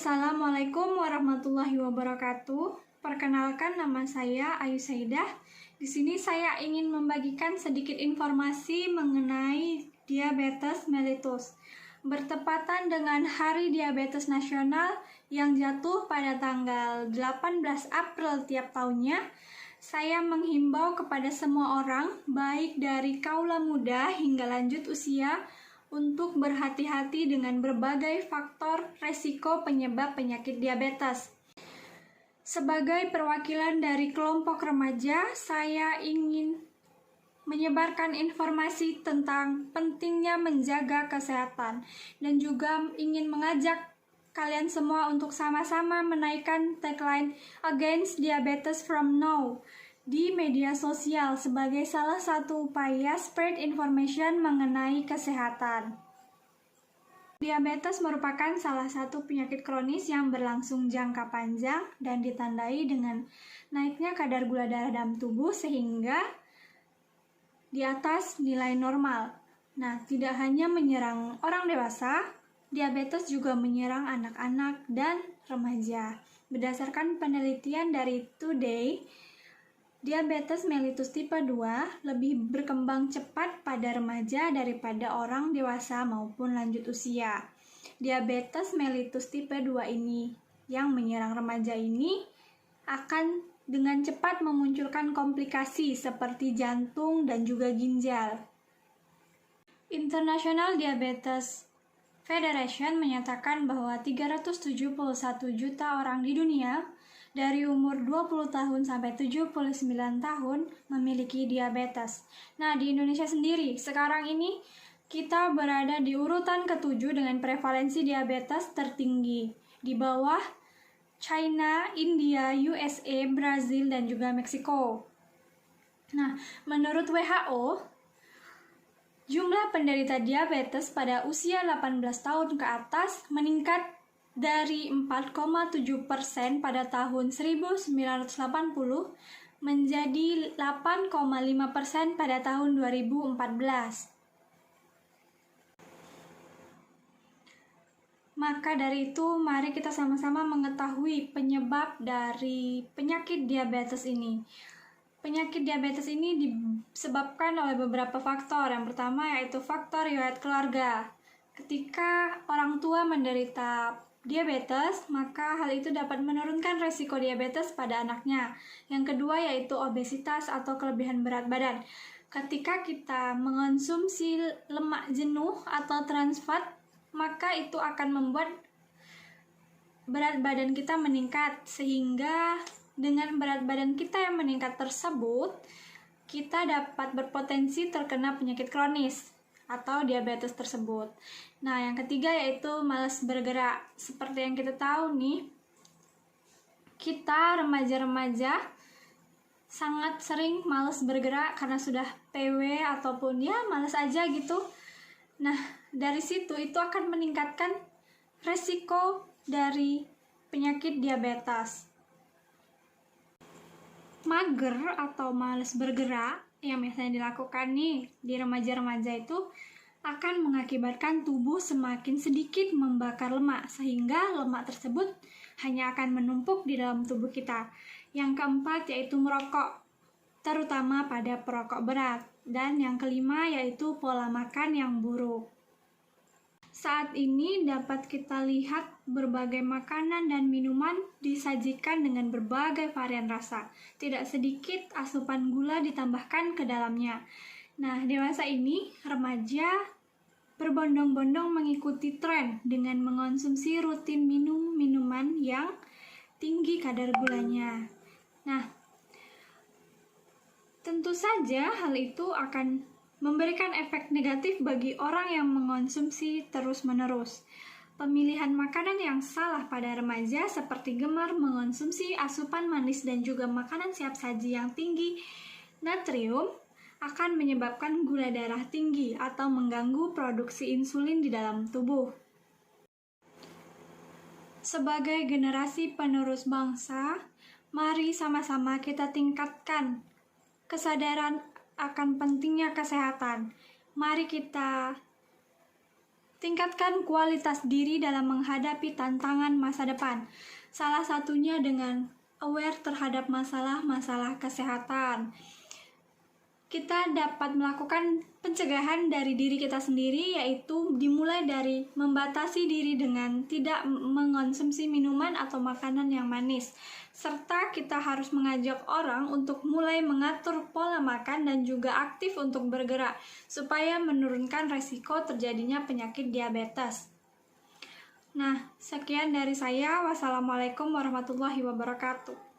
Assalamualaikum warahmatullahi wabarakatuh. Perkenalkan, nama saya Ayu Saidah. Di sini saya ingin membagikan sedikit informasi mengenai diabetes mellitus. Bertepatan dengan Hari Diabetes Nasional yang jatuh pada tanggal 18 April tiap tahunnya, saya menghimbau kepada semua orang, baik dari kaula muda hingga lanjut usia, untuk berhati-hati dengan berbagai faktor resiko penyebab penyakit diabetes. Sebagai perwakilan dari kelompok remaja, saya ingin menyebarkan informasi tentang pentingnya menjaga kesehatan dan juga ingin mengajak kalian semua untuk sama-sama menaikkan tagline Against Diabetes from Now di media sosial sebagai salah satu upaya spread information mengenai kesehatan. Diabetes merupakan salah satu penyakit kronis yang berlangsung jangka panjang dan ditandai dengan naiknya kadar gula darah dalam tubuh sehingga di atas nilai normal. Nah, tidak hanya menyerang orang dewasa, diabetes juga menyerang anak-anak dan remaja. Berdasarkan penelitian dari Today, diabetes mellitus tipe 2 lebih berkembang cepat pada remaja daripada orang dewasa maupun lanjut usia. Diabetes mellitus tipe 2 ini yang menyerang remaja ini akan dengan cepat memunculkan komplikasi seperti jantung dan juga ginjal. International Diabetes Federation menyatakan bahwa 371 juta orang di dunia dari umur 20 tahun sampai 79 tahun memiliki diabetes. Nah, di Indonesia sendiri, sekarang ini kita berada di urutan ke-7 dengan prevalensi diabetes tertinggi. Di bawah China, India, USA, Brazil, dan juga Meksiko. Nah, menurut WHO, jumlah penderita diabetes pada usia 18 tahun ke atas meningkat dari 4,7% pada tahun 1980 menjadi 8,5% pada tahun 2014. Maka dari itu, mari kita sama-sama mengetahui penyebab dari penyakit diabetes ini. Penyakit diabetes ini disebabkan oleh beberapa faktor. Yang pertama yaitu faktor riwayat keluarga. Ketika orang tua menderita diabetes, maka hal itu dapat menurunkan resiko diabetes pada anaknya. Yang kedua yaitu obesitas atau kelebihan berat badan. Ketika kita mengonsumsi lemak jenuh atau trans fat, maka itu akan membuat berat badan kita meningkat, sehingga dengan berat badan kita yang meningkat tersebut, kita dapat berpotensi terkena penyakit kronis atau diabetes tersebut. Nah, yang ketiga yaitu malas bergerak. Seperti yang kita tahu nih, kita remaja-remaja sangat sering malas bergerak karena sudah PW ataupun ya malas aja gitu. Nah, dari situ itu akan meningkatkan resiko dari penyakit diabetes. Mager atau malas bergerak yang biasanya dilakukan nih di remaja-remaja itu akan mengakibatkan tubuh semakin sedikit membakar lemak, sehingga lemak tersebut hanya akan menumpuk di dalam tubuh kita. Yang keempat yaitu merokok, terutama pada perokok berat. Dan yang kelima yaitu pola makan yang buruk. Saat ini dapat kita lihat berbagai makanan dan minuman disajikan dengan berbagai varian rasa. Tidak sedikit asupan gula ditambahkan ke dalamnya. Nah, dewasa ini, remaja berbondong-bondong mengikuti tren dengan mengonsumsi rutin minuman yang tinggi kadar gulanya. Nah, tentu saja hal itu akan memberikan efek negatif bagi orang yang mengonsumsi terus-menerus. Pemilihan makanan yang salah pada remaja seperti gemar mengonsumsi asupan manis dan juga makanan siap saji yang tinggi natrium akan menyebabkan gula darah tinggi atau mengganggu produksi insulin di dalam tubuh. Sebagai generasi penerus bangsa, mari sama-sama kita tingkatkan kesadaran akan pentingnya kesehatan. Mari kita Tingkatkan kualitas diri dalam menghadapi tantangan masa depan. Salah satunya dengan aware terhadap masalah-masalah kesehatan. Kita dapat melakukan pencegahan dari diri kita sendiri, yaitu dimulai dari membatasi diri dengan tidak mengonsumsi minuman atau makanan yang manis. Serta kita harus mengajak orang untuk mulai mengatur pola makan dan juga aktif untuk bergerak, supaya menurunkan resiko terjadinya penyakit diabetes. Nah, sekian dari saya. Wassalamualaikum warahmatullahi wabarakatuh.